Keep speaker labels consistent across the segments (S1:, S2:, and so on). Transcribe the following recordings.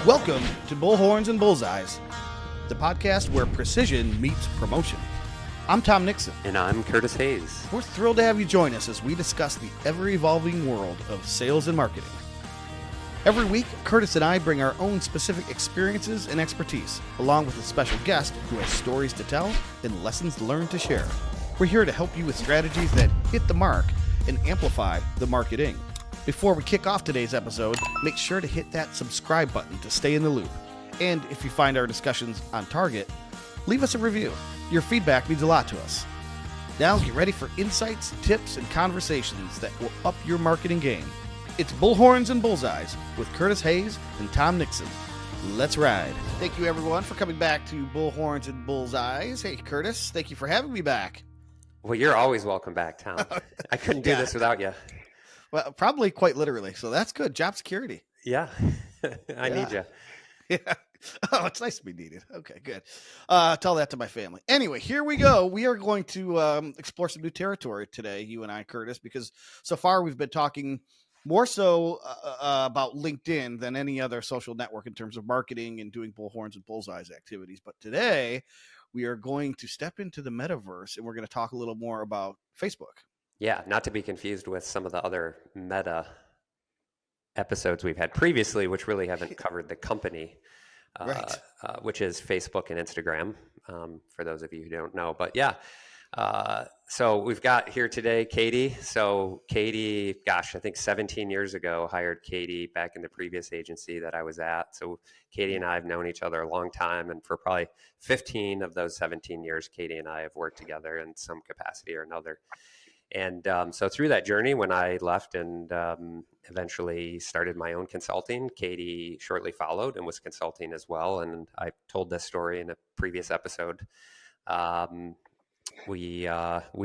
S1: Welcome to Bullhorns Bullseyes, the podcast where precision meets promotion. I'm Tom Nixon.
S2: And I'm Curtis Hayes.
S1: We're thrilled to have you join us as we discuss the ever-evolving world of sales and marketing. Every week, Curtis and I bring our own specific experiences and expertise, along with a special guest who has stories to tell and lessons learned to share. We're here to help you with strategies that hit the mark and amplify the marketing. Before we kick off today's episode, make sure to hit that subscribe button to stay in the loop. And if you find our discussions on target, leave us a review. Your feedback means a lot to us. Now get ready for insights, tips, and conversations that will up your marketing game. It's Bullhorns and Bullseyes with Curtis Hayes and Tom Nixon. Let's ride. Thank you, everyone, for coming back to Bullhorns and Bullseyes. Hey, Curtis, thank you for having me back.
S2: Well, you're always welcome back, Tom. I couldn't do this without you.
S1: Well, probably quite literally. So that's good. Job security.
S2: Yeah, I need you.
S1: Yeah. Oh, it's nice to be needed. Okay, good. Tell that to my family. Anyway, here we go. We are going to explore some new territory today, you and I, Curtis, because so far we've been talking more so about LinkedIn than any other social network in terms of marketing and doing Bullhorns and Bullseyes activities. But today we are going to step into the Metaverse and we're going to talk a little more about Facebook.
S2: Yeah, not to be confused with some of the other meta episodes we've had previously, which really haven't covered the company,
S1: Right.
S2: Which is Facebook and Instagram, for those of you who don't know. But yeah, so we've got here today Katie. So Katie, gosh, I think 17 years ago, hired Katie back in the previous agency that I was at. So Katie and I have known each other a long time. And for probably 15 of those 17 years, Katie and I have worked together in some capacity or another. And so through that journey, when I left and eventually started my own consulting, Katie shortly followed and was consulting as well. And I told this story in a previous episode. We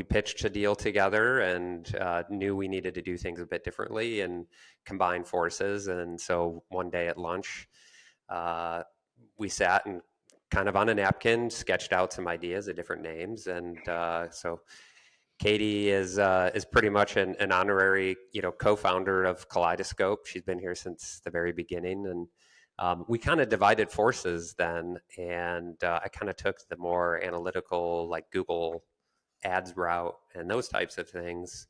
S2: pitched a deal together and knew we needed to do things a bit differently and combine forces. And so one day at lunch, we sat and kind of on a napkin sketched out some ideas of different names. And so Katie is pretty much an honorary, co-founder of Kaleidoscope. She's been here since the very beginning, and we kind of divided forces then. And I kind of took the more analytical, like Google Ads route and those types of things.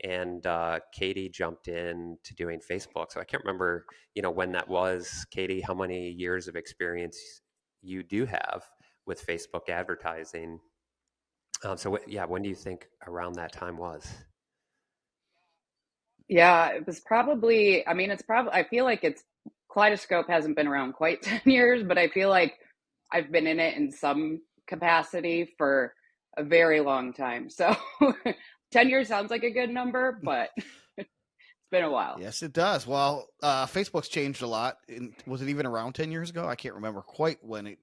S2: And Katie jumped in to doing Facebook. So I can't remember, when that was. Katie, how many years of experience you do have with Facebook advertising? When do you think around that time was?
S3: Yeah, it was probably, I feel like Kaleidoscope hasn't been around quite 10 years, but I feel like I've been in it in some capacity for a very long time. So 10 years sounds like a good number, but it's been a while.
S1: Yes, it does. Well, Facebook's changed a lot. Was it even around 10 years ago? I can't remember quite when it,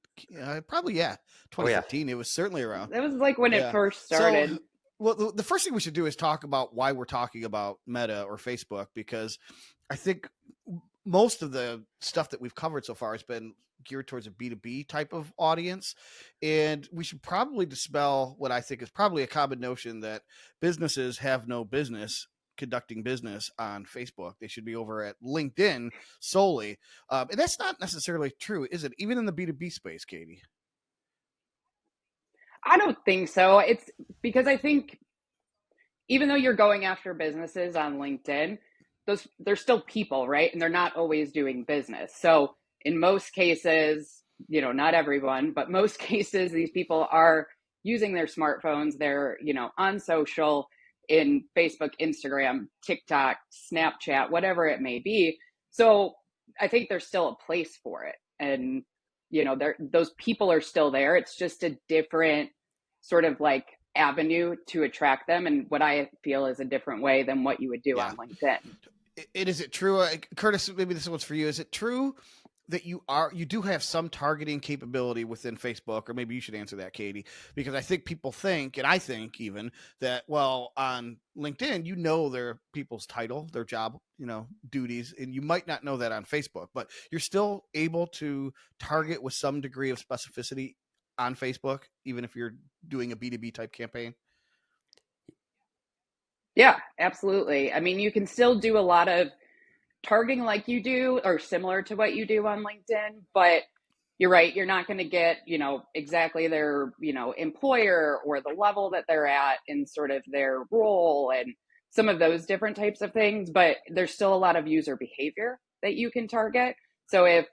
S1: probably, 2015. It was certainly around.
S3: It was like when it first started.
S1: So, well, the first thing we should do is talk about why we're talking about Meta or Facebook, because I think most of the stuff that we've covered so far has been geared towards a B2B type of audience. And we should probably dispel what I think is probably a common notion that businesses have no business conducting business on Facebook. They should be over at LinkedIn solely. And that's not necessarily true, is it? Even in the B2B space, Katie?
S3: I don't think so. It's because I think even though you're going after businesses on LinkedIn, they're still people, right? And they're not always doing business. So in most cases, not everyone, but most cases, these people are using their smartphones. They're, on social, in Facebook, Instagram, TikTok, Snapchat, whatever it may be. So I think there's still a place for it. And, those people are still there. It's just a different sort of like avenue to attract them. And what I feel is a different way than what you would do on LinkedIn.
S1: Is it true, Curtis, maybe this one's for you. Is it true that you do have some targeting capability within Facebook, or maybe you should answer that, Katie, because I think people think, and I think even that, well, on LinkedIn, their people's title, their job, duties, and you might not know that on Facebook, but you're still able to target with some degree of specificity on Facebook, even if you're doing a B2B type campaign.
S3: Yeah, absolutely. I mean, you can still do a lot of targeting like you do or similar to what you do on LinkedIn, but you're right, you're not going to get, exactly their, employer or the level that they're at in sort of their role and some of those different types of things, but there's still a lot of user behavior that you can target. So if,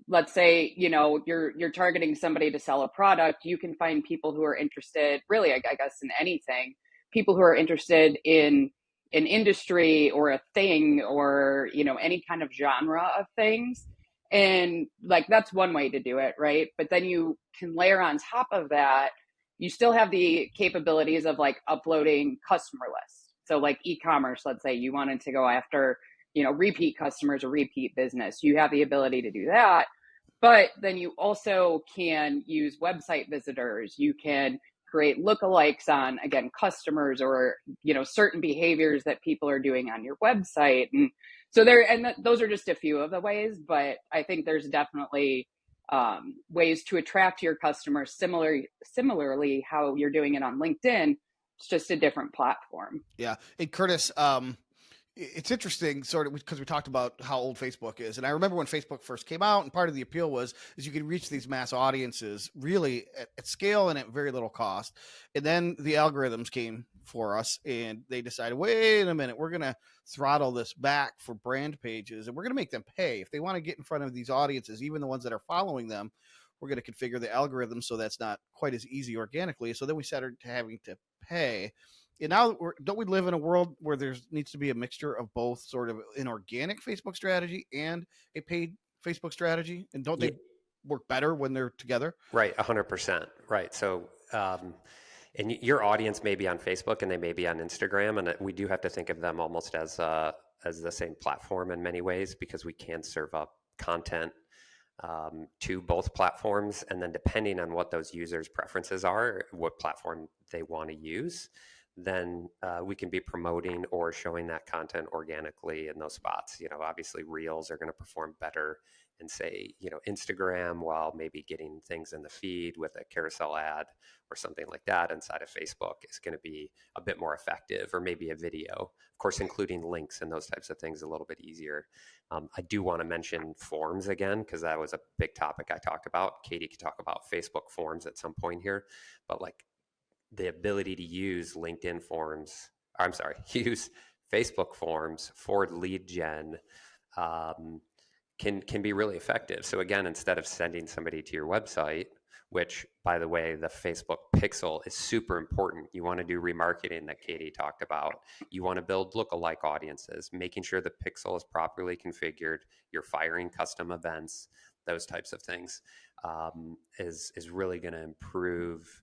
S3: let's say, you're targeting somebody to sell a product, you can find people who are interested, really, I guess, in anything, people who are interested in an industry or a thing or, any kind of genre of things. And like, that's one way to do it, right? But then you can layer on top of that, you still have the capabilities of like uploading customer lists. So like e-commerce, let's say you wanted to go after, repeat customers or repeat business, you have the ability to do that. But then you also can use website visitors. You can create lookalikes on, again, customers or, certain behaviors that people are doing on your website. And so those are just a few of the ways, but I think there's definitely ways to attract your customers similarly how you're doing it on LinkedIn. It's just a different platform.
S1: Yeah. And Curtis, it's interesting sort of because we talked about how old Facebook is. And I remember when Facebook first came out, and part of the appeal is you could reach these mass audiences really at scale and at very little cost. And then the algorithms came for us and they decided, wait a minute, we're going to throttle this back for brand pages and we're going to make them pay. If they want to get in front of these audiences, even the ones that are following them, we're going to configure the algorithm so that's not quite as easy organically. So then we started having to pay. And now, don't we live in a world where there needs to be a mixture of both sort of an organic Facebook strategy and a paid Facebook strategy? And don't they work better when they're together?
S2: Right, 100%. Right. So, and your audience may be on Facebook and they may be on Instagram, and we do have to think of them almost as the same platform in many ways, because we can serve up content to both platforms, and then depending on what those users' preferences are, what platform they want to use, then we can be promoting or showing that content organically in those spots. Obviously Reels are going to perform better in, say, Instagram, while maybe getting things in the feed with a carousel ad or something like that inside of Facebook is going to be a bit more effective, or maybe a video. Of course, including links and those types of things is a little bit easier. I do want to mention forms again, because that was a big topic I talked about. Katie could talk about Facebook forms at some point here, but like, the ability to use LinkedIn forms, use Facebook forms for lead gen can be really effective. So again, instead of sending somebody to your website, which, by the way, the Facebook pixel is super important. You want to do remarketing that Katie talked about. You want to build lookalike audiences, making sure the pixel is properly configured. You're firing custom events, those types of things is really going to improve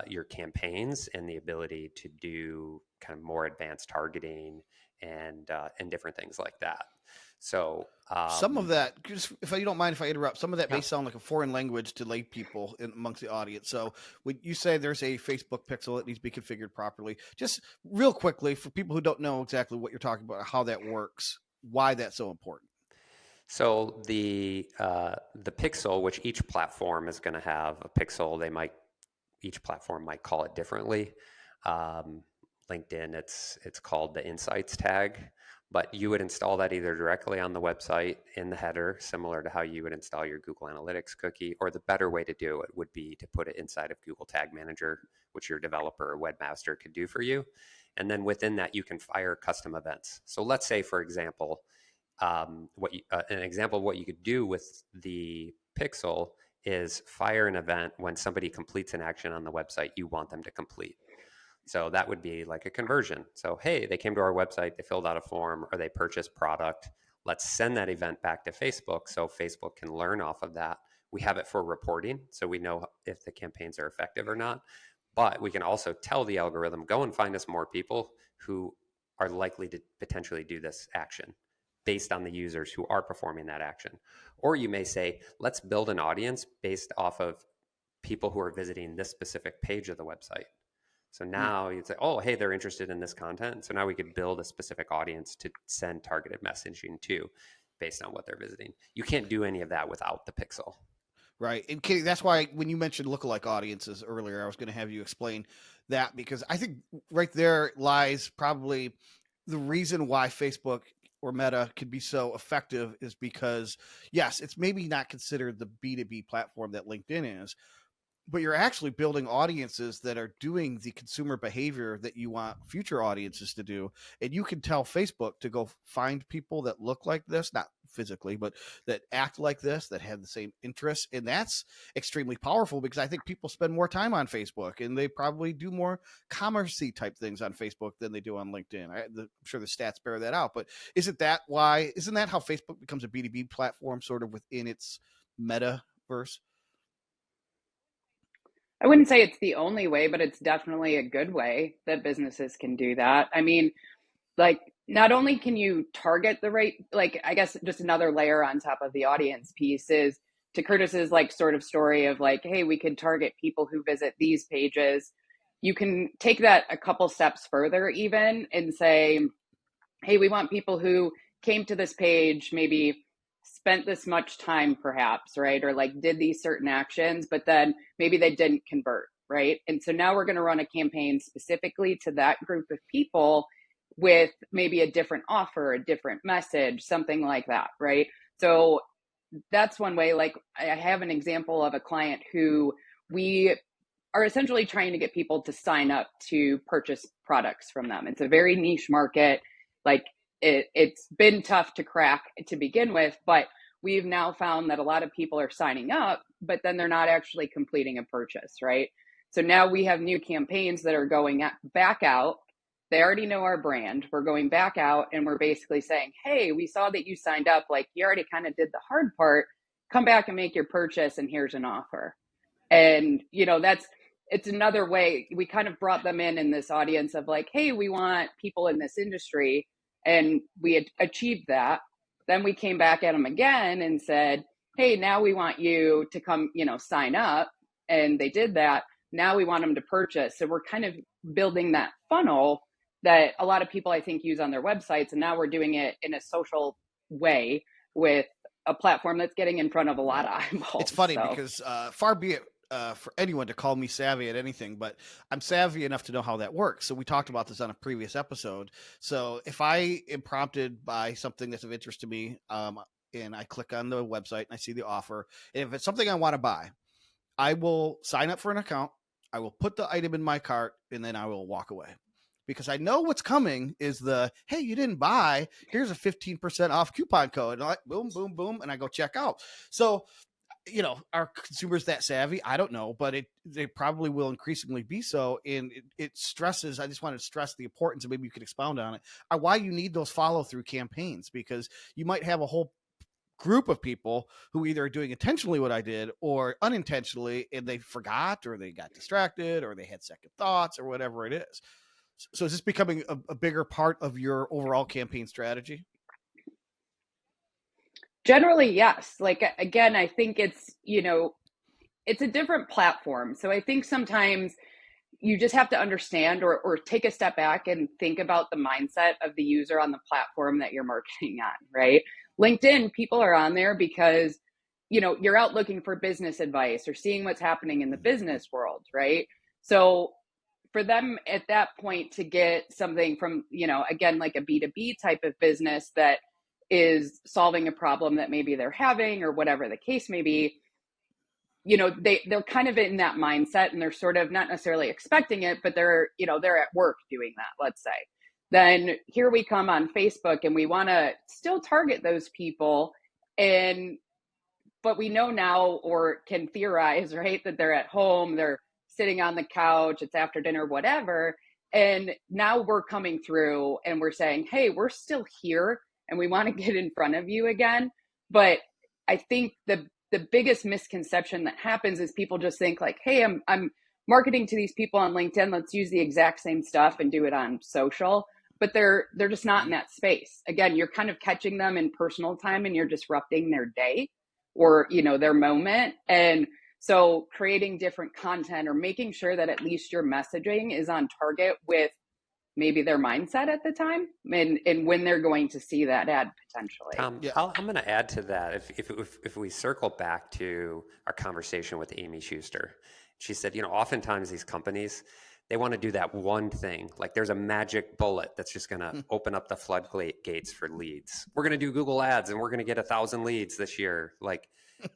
S2: your campaigns and the ability to do kind of more advanced targeting and different things like that. So
S1: some of that, just if you don't mind if I interrupt, some of that may sound like a foreign language to lay people amongst the audience. So when you say there's a Facebook pixel that needs to be configured properly, just real quickly for people who don't know exactly what you're talking about, how that works, why that's so important.
S2: So the pixel, which each platform is going to have a pixel, each platform might call it differently. LinkedIn, it's called the Insights tag, but you would install that either directly on the website in the header, similar to how you would install your Google Analytics cookie, or the better way to do it would be to put it inside of Google Tag Manager, which your developer or webmaster could do for you. And then within that, you can fire custom events. So let's say, for example, an example of what you could do with the pixel is fire an event when somebody completes an action on the website you want them to complete. So that would be like a conversion. So, hey, they came to our website, they filled out a form, or they purchased product. Let's send that event back to Facebook so Facebook can learn off of that. We have it for reporting, so we know if the campaigns are effective or not. But we can also tell the algorithm, go and find us more people who are likely to potentially do this action based on the users who are performing that action. Or you may say, let's build an audience based off of people who are visiting this specific page of the website. So now you'd say, oh, hey, they're interested in this content. So now we could build a specific audience to send targeted messaging to based on what they're visiting. You can't do any of that without the pixel.
S1: Right. And Katie, that's why when you mentioned lookalike audiences earlier, I was going to have you explain that, because I think right there lies probably the reason why Facebook or Meta can be so effective is because, yes, it's maybe not considered the B2B platform that LinkedIn is, but you're actually building audiences that are doing the consumer behavior that you want future audiences to do. And you can tell Facebook to go find people that look like this, not physically, but that act like this, that have the same interests. And that's extremely powerful because I think people spend more time on Facebook and they probably do more commerce-y type things on Facebook than they do on LinkedIn. I'm sure the stats bear that out, but isn't that how Facebook becomes a B2B platform sort of within its metaverse?
S3: I wouldn't say it's the only way, but it's definitely a good way that businesses can do that. I mean, like, not only can you target the right, like, I guess just another layer on top of the audience piece is to Curtis's like sort of story of like, hey, we could target people who visit these pages. You can take that a couple steps further even and say, hey, we want people who came to this page, maybe spent this much time perhaps, right? Or like did these certain actions, but then maybe they didn't convert, right? And so now we're going to run a campaign specifically to that group of people with maybe a different offer, a different message, something like that, right? So that's one way. Like I have an example of a client who we are essentially trying to get people to sign up to purchase products from them. It's a very niche market. Like it's been tough to crack to begin with, but we've now found that a lot of people are signing up, but then they're not actually completing a purchase, right? So now we have new campaigns that are going back out. They already know our brand. We're going back out and we're basically saying, hey, we saw that you signed up. Like you already kind of did the hard part. Come back and make your purchase and here's an offer. And, it's another way we kind of brought them in this audience of like, hey, we want people in this industry. And we had achieved that. Then we came back at them again and said, hey, now we want you to come, sign up. And they did that. Now we want them to purchase. So we're kind of building that funnel that a lot of people, I think, use on their websites. And now we're doing it in a social way with a platform that's getting in front of a lot of eyeballs.
S1: It's funny because far be it for anyone to call me savvy at anything, but I'm savvy enough to know how that works. So we talked about this on a previous episode. So if I am prompted by something that's of interest to me, and I click on the website and I see the offer, and if it's something I want to buy, I will sign up for an account. I will put the item in my cart and then I will walk away. Because I know what's coming is hey, you didn't buy, here's a 15% off coupon code. And I'm like, boom, boom, boom. And I go check out. So, are consumers that savvy? I don't know, but they probably will increasingly be so. And it stresses, I just wanted to stress the importance, and maybe you could expound on it, why you need those follow through campaigns, because you might have a whole group of people who either are doing intentionally what I did or unintentionally, and they forgot or they got distracted or they had second thoughts or whatever it is. So is this becoming a bigger part of your overall campaign strategy?
S3: Generally, yes. Like, again, I think it's, it's a different platform. So I think sometimes you just have to understand or take a step back and think about the mindset of the user on the platform that you're marketing on, right? LinkedIn, people are on there because, you're out looking for business advice or seeing what's happening in the business world, right? So for them at that point to get something from, again, like a B2B type of business that is solving a problem that maybe they're having or whatever the case may be, they're kind of in that mindset and they're sort of not necessarily expecting it, but they're at work doing that, let's say. Then here we come on Facebook and we want to still target those people, but we know now or can theorize, right, that they're at home, they're sitting on the couch, it's after dinner, whatever. And now we're coming through and we're saying, hey, we're still here and we want to get in front of you again. But I think the biggest misconception that happens is people just think like, hey, I'm marketing to these people on LinkedIn. Let's use the exact same stuff and do it on social. But they're just not in that space. Again, you're kind of catching them in personal time and you're disrupting their day or, their moment. And so creating different content or making sure that at least your messaging is on target with maybe their mindset at the time and when they're going to see that ad potentially.
S2: Tom, I'm going to add to that. If we circle back to our conversation with Amy Schuster, she said, oftentimes these companies, They want to do that one thing. Like there's a magic bullet that's just going to open up the floodgates for leads. We're going to do Google ads and we're going to get 1,000 leads this year. Like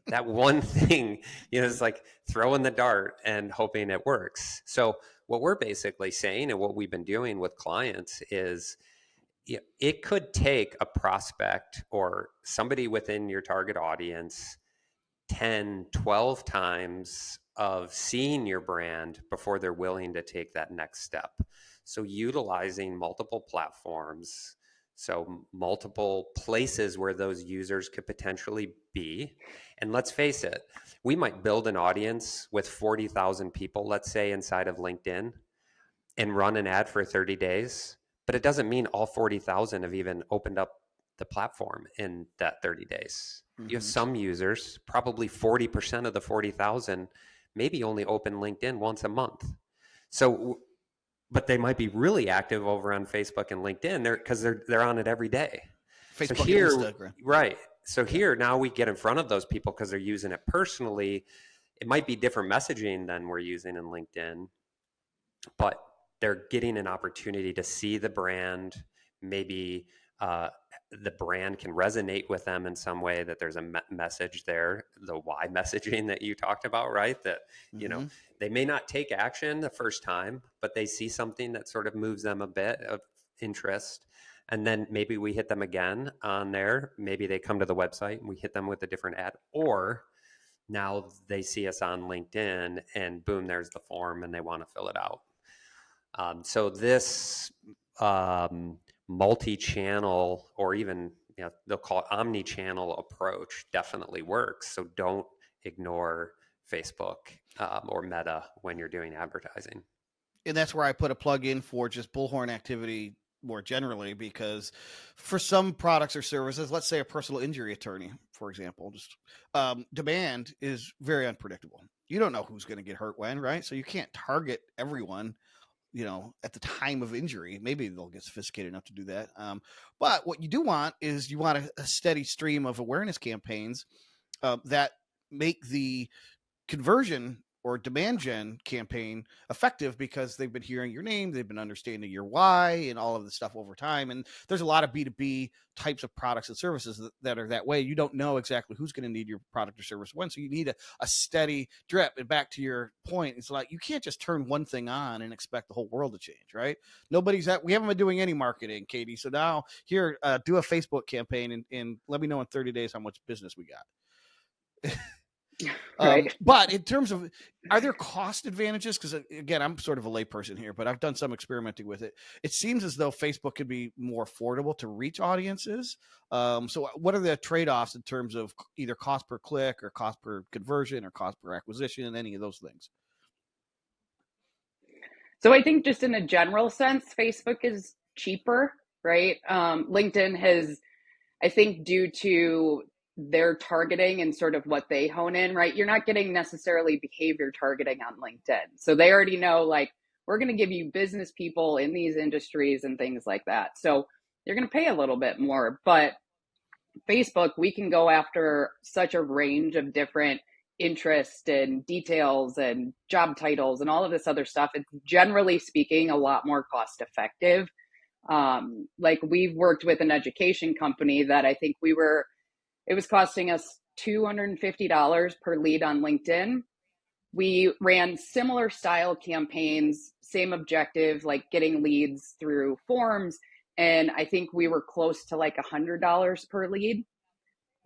S2: that one thing, it's like throwing the dart and hoping it works. So what we're basically saying and what we've been doing with clients is it could take a prospect or somebody within your target audience 10, 12 times of seeing your brand before they're willing to take that next step. So utilizing multiple platforms, so multiple places where those users could potentially be. And let's face it, we might build an audience with 40,000 people, let's say, inside of LinkedIn and run an ad for 30 days. But it doesn't mean all 40,000 have even opened up the platform in that 30 days. You have some users, probably 40% of the 40,000, maybe only open LinkedIn once a month. So, but they might be really active over on Facebook and LinkedIn because they're on it every day.
S1: Facebook
S2: so here,
S1: and Instagram.
S2: Right. So here now we get in front of those people because they're using it personally. It might be different messaging than we're using in LinkedIn, but they're getting an opportunity to see the brand. Maybe the brand can resonate with them in some way, that there's a message there, the why messaging that you talked about, right? That, they may not take action the first time, but they see something that sort of moves them a bit of interest. And then maybe we hit them again on there. Maybe they come to the website and we hit them with a different ad, or now they see us on LinkedIn and boom, there's the form and they want to fill it out. So this multi-channel, or even they'll call it omni-channel approach, definitely works. So don't ignore Facebook or Meta when you're doing advertising.
S1: And that's where I put a plug in for just Bullhorn activity more generally, because for some products or services, let's say a personal injury attorney, for example, just demand is very unpredictable. You don't know who's going to get hurt when, right? So you can't target everyone at the time of injury. Maybe they'll get sophisticated enough to do that. But what you do want is you want a steady stream of awareness campaigns that make the conversion or demand gen campaign effective, because they've been hearing your name, they've been understanding your why and all of the stuff over time. And there's a lot of B2B types of products and services that are that way. You don't know exactly who's going to need your product or service when, so you need a steady drip. And back to your point, it's like you can't just turn one thing on and expect the whole world to change, right? We haven't been doing any marketing, Katie. So now here, do a Facebook campaign and let me know in 30 days how much business we got.
S3: Right.
S1: But in terms of, are there cost advantages? Because again, I'm sort of a layperson here, but I've done some experimenting with it. It seems as though Facebook could be more affordable to reach audiences. So what are the trade-offs in terms of either cost per click or cost per conversion or cost per acquisition and any of those things?
S3: So I think just in a general sense, Facebook is cheaper, right? LinkedIn has, I think, due to their targeting and sort of what they hone in, right? You're not getting necessarily behavior targeting on LinkedIn. So they already know, like, we're going to give you business people in these industries and things like that. So you're going to pay a little bit more. But Facebook, we can go after such a range of different interests and details and job titles and all of this other stuff. It's generally speaking a lot more cost effective. Like we've worked with an education company that I think it was costing us $250 per lead on LinkedIn. We ran similar style campaigns, same objective, like getting leads through forms. And I think we were close to like $100 per lead.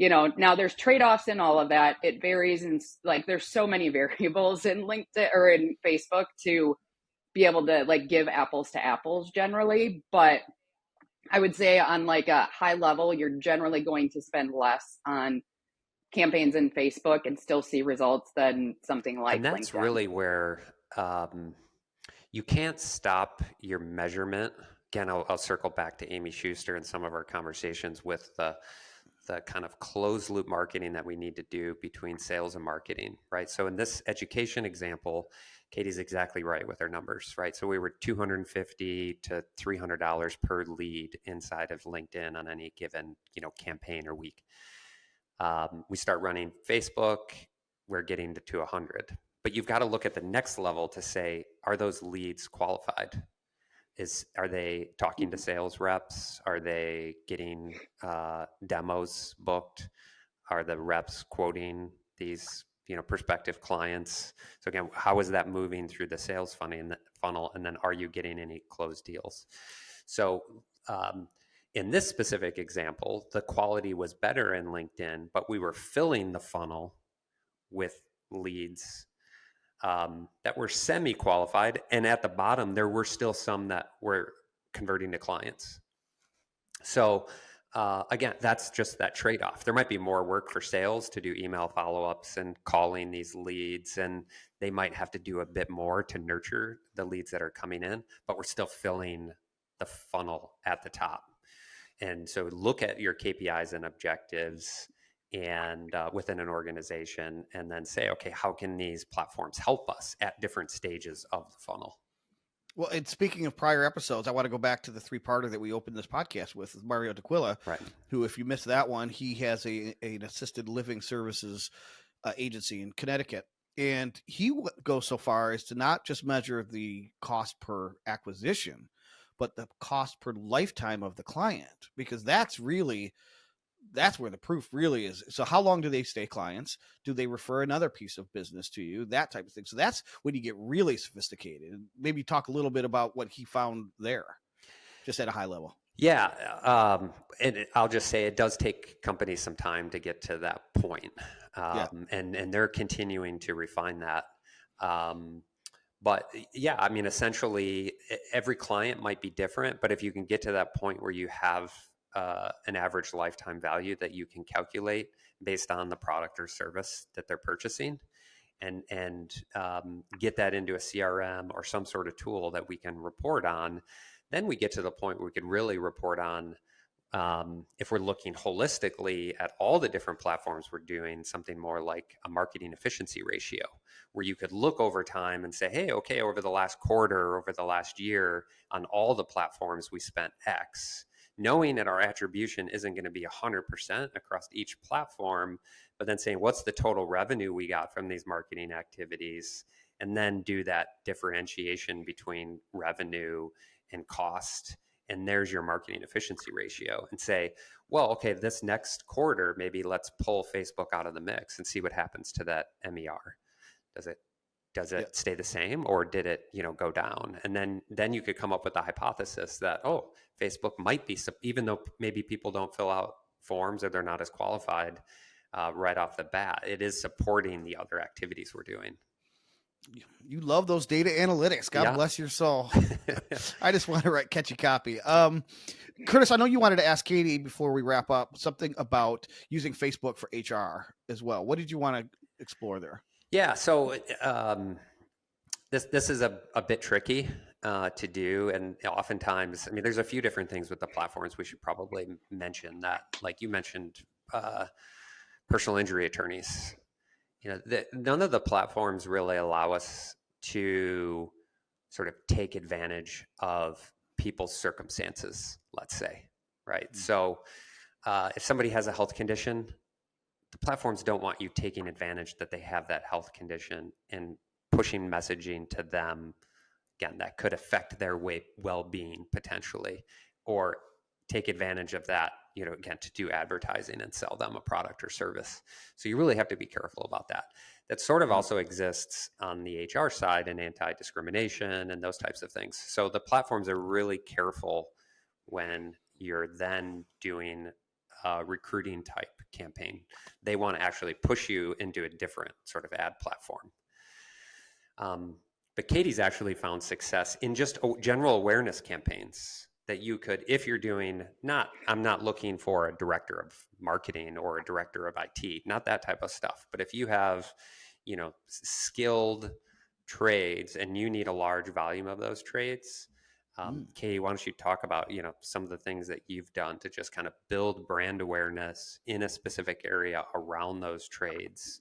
S3: Now there's trade-offs in all of that. It varies, and like there's so many variables in LinkedIn or in Facebook to be able to like give apples to apples generally. But I would say on like a high level, you're generally going to spend less on campaigns in Facebook and still see results than something like LinkedIn.
S2: And that's really where you can't stop your measurement. Again, I'll circle back to Amy Schuster and some of our conversations with the kind of closed loop marketing that we need to do between sales and marketing, right? So in this education example, Katie's exactly right with our numbers, right? So we were $250 to $300 per lead inside of LinkedIn on any given, campaign or week. We start running Facebook, we're getting to 100. But you've got to look at the next level to say, are those leads qualified? Are they talking to sales reps? Are they getting demos booked? Are the reps quoting these prospective clients? So again, how is that moving through the sales funnel? And then are you getting any closed deals? So in this specific example, the quality was better in LinkedIn, but we were filling the funnel with leads that were semi-qualified. And at the bottom, there were still some that were converting to clients. So again, that's just that trade-off. There might be more work for sales to do email follow-ups and calling these leads, and they might have to do a bit more to nurture the leads that are coming in, but we're still filling the funnel at the top. And so look at your KPIs and objectives and within an organization, and then say, okay, how can these platforms help us at different stages of the funnel?
S1: Well, and speaking of prior episodes, I want to go back to the three-parter that we opened this podcast with Mario D'Aquila,
S2: right,
S1: who, if you missed that one, he has an assisted living services agency in Connecticut. And he goes so far as to not just measure the cost per acquisition, but the cost per lifetime of the client, because that's where the proof really is. So how long do they stay clients? Do they refer another piece of business to you? That type of thing. So that's when you get really sophisticated. Maybe talk a little bit about what he found there, just at a high level.
S2: Yeah. And I'll just say it does take companies some time to get to that point. And they're continuing to refine that. But yeah, I mean, essentially every client might be different, but if you can get to that point where you have an average lifetime value that you can calculate based on the product or service that they're purchasing, and get that into a CRM or some sort of tool that we can report on, then we get to the point where we could really report on, if we're looking holistically at all the different platforms, we're doing something more like a marketing efficiency ratio, where you could look over time and say, hey, okay, over the last quarter, over the last year, on all the platforms, we spent X. Knowing that our attribution isn't going to be 100% across each platform, but then saying, what's the total revenue we got from these marketing activities? And then do that differentiation between revenue and cost. And there's your marketing efficiency ratio, and say, well, okay, this next quarter, maybe let's pull Facebook out of the mix and see what happens to that MER. Does it stay the same, or did it, go down? And then you could come up with the hypothesis that, oh, Facebook might be, even though maybe people don't fill out forms or they're not as qualified right off the bat, it is supporting the other activities we're doing.
S1: You love those data analytics. God bless your soul. I just want to catch a copy. Curtis, I know you wanted to ask Katie before we wrap up something about using Facebook for HR as well. What did you want to explore there?
S2: Yeah, so this is a bit tricky to do, and oftentimes, I mean, there's a few different things with the platforms we should probably mention. That, like you mentioned, personal injury attorneys. None of the platforms really allow us to sort of take advantage of people's circumstances, let's say, right? Mm-hmm. So if somebody has a health condition, the platforms don't want you taking advantage that they have that health condition and pushing messaging to them, again, that could affect their well-being potentially, or take advantage of that, again, to do advertising and sell them a product or service. So you really have to be careful about that. That sort of also exists on the HR side and anti-discrimination and those types of things. So the platforms are really careful when you're then doing a recruiting type campaign. They want to actually push you into a different sort of ad platform. But Katie's actually found success in just general awareness campaigns that you could, if you're doing I'm not looking for a director of marketing or a director of IT, not that type of stuff. But if you have, skilled trades and you need a large volume of those trades, Katie, why don't you talk about, some of the things that you've done to just kind of build brand awareness in a specific area around those trades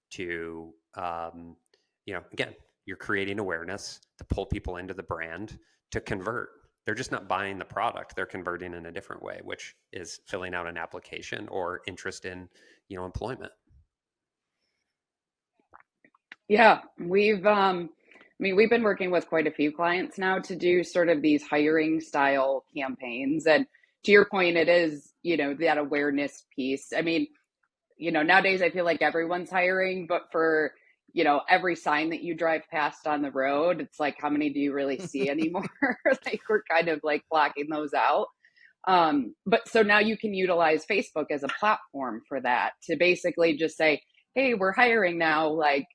S2: to, again, you're creating awareness to pull people into the brand to convert. They're just not buying the product. They're converting in a different way, which is filling out an application or interest in, employment.
S3: Yeah, we've been working with quite a few clients now to do sort of these hiring style campaigns. And to your point, it is, that awareness piece. I mean, nowadays I feel like everyone's hiring, but for, every sign that you drive past on the road, it's like, how many do you really see anymore? Like we're kind of like blocking those out. But so now you can utilize Facebook as a platform for that to basically just say, hey, we're hiring now. Like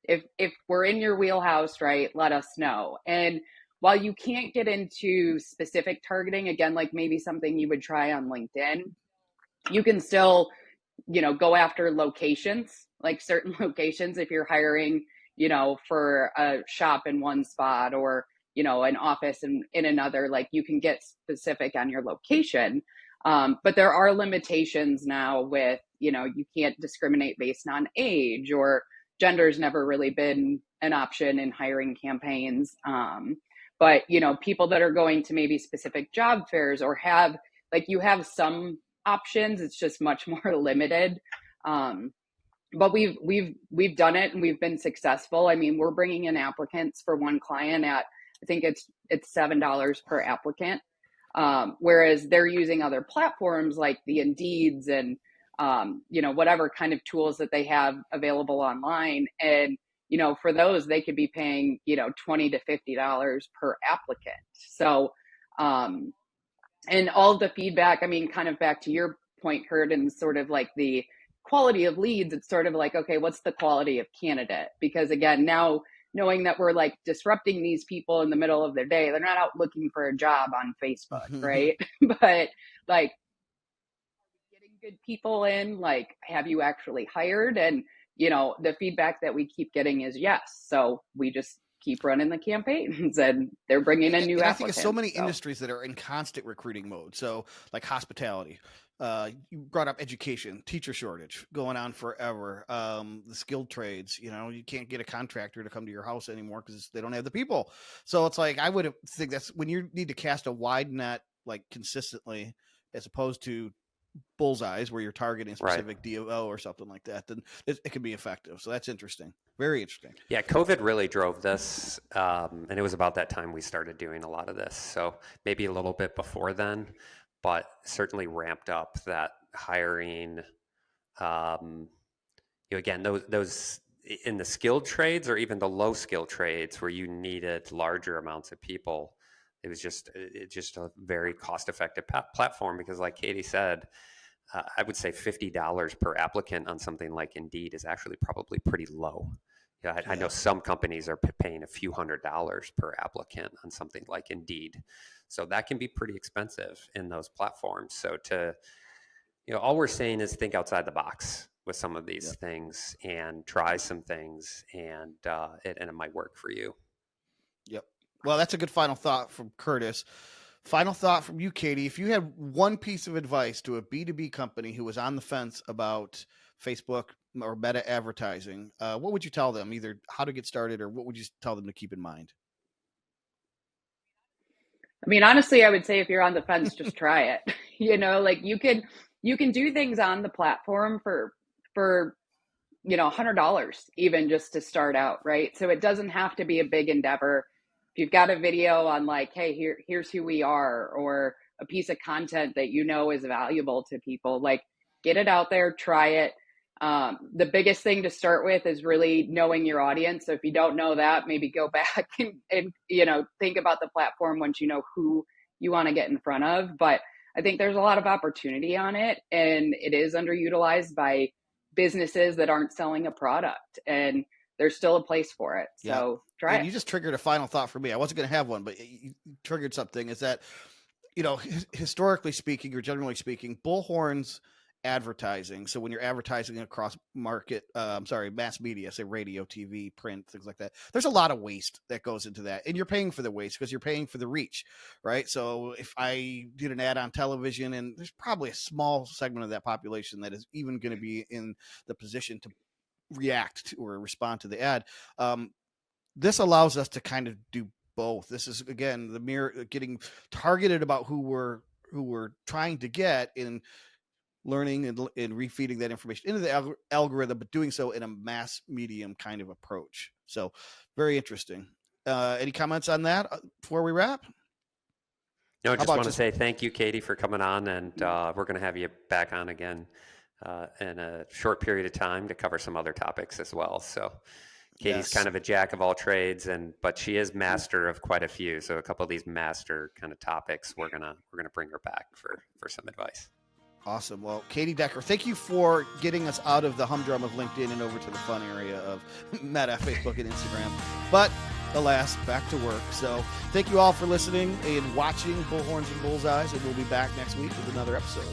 S3: if we're in your wheelhouse, right, let us know. And while you can't get into specific targeting, again, like maybe something you would try on LinkedIn, you can still, go after locations, like certain locations. If you're hiring, for a shop in one spot or, an office in another, like you can get specific on your location. But there are limitations now with, you can't discriminate based on age, or gender's never really been an option in hiring campaigns. But, people that are going to maybe specific job fairs or have, like you have some options, it's just much more limited. But we've done it and we've been successful. I mean, we're bringing in applicants for one client at, I think it's $7 per applicant. Whereas they're using other platforms like the Indeeds and, whatever kind of tools that they have available online. And, for those, they could be paying, $20 to $50 per applicant. So, and all of the feedback, I mean, kind of back to your point, Kurt, and sort of like the quality of leads, it's sort of like, okay, what's the quality of candidate? Because again, now knowing that we're like disrupting these people in the middle of their day, they're not out looking for a job on Facebook, right? But like getting good people in, like, have you actually hired? And, the feedback that we keep getting is yes. So we just keep running the campaigns and they're bringing in new
S1: and
S3: applicants.
S1: I think it's so many industries that are in constant recruiting mode. So like hospitality, you brought up education, teacher shortage going on forever. The skilled trades, you can't get a contractor to come to your house anymore because they don't have the people. So it's like, I would think that's when you need to cast a wide net, like consistently, as opposed to bullseyes where you're targeting specific DO or something like that, then it can be effective. So that's interesting. Very interesting.
S2: Yeah, COVID really drove this. And it was about that time we started doing a lot of this. So maybe a little bit before then, but certainly ramped up that hiring. Again, those in the skilled trades or even the low skilled trades where you needed larger amounts of people. It was just a very cost effective platform because, like Katie said, I would say $50 per applicant on something like Indeed is actually probably pretty low. I know some companies are paying a few $100s per applicant on something like Indeed. So that can be pretty expensive in those platforms. So all we're saying is think outside the box with some of these things and try some things, and it might work for you.
S1: Yep. Well, that's a good final thought from Curtis. Final thought from you, Katie. If you had one piece of advice to a B2B company who was on the fence about Facebook or meta advertising, what would you tell them? Either how to get started or what would you tell them to keep in mind?
S3: I mean, honestly, I would say if you're on the fence, just try it. Like you can do things on the platform for $100 even just to start out, right? So it doesn't have to be a big endeavor. If you've got a video on like, hey, here's who we are, or a piece of content that is valuable to people, like get it out there, try it. The biggest thing to start with is really knowing your audience. So if you don't know that, maybe go back and think about the platform once you know who you want to get in front of. But I think there's a lot of opportunity on it, and it is underutilized by businesses that aren't selling a product, and there's still a place for it. So try it.
S1: You just triggered a final thought for me. I wasn't going to have one, but you triggered something. Is that, historically speaking or generally speaking, Bullhorns advertising. So when you're advertising across mass media, say radio, TV, print, things like that, there's a lot of waste that goes into that, and you're paying for the waste because you're paying for the reach, right? So if I did an ad on television, and there's probably a small segment of that population that is even going to be in the position to react to or respond to the ad, this allows us to kind of do both. This is, again, the mirror getting targeted about who we're trying to get in learning and refeeding that information into the algorithm, but doing so in a mass medium kind of approach. So very interesting. Any comments on that before we wrap?
S2: No, I just want to say thank you, Katie, for coming on, and we're going to have you back on again in a short period of time to cover some other topics as well. So Katie's kind of a jack of all trades, but she is master of quite a few. So a couple of these master kind of topics, we're gonna bring her back for some advice.
S1: Awesome. Well, Katie Decker, thank you for getting us out of the humdrum of LinkedIn and over to the fun area of Meta, Facebook, and Instagram. But alas, back to work. So thank you all for listening and watching Bullhorns and Bullseyes, and we'll be back next week with another episode.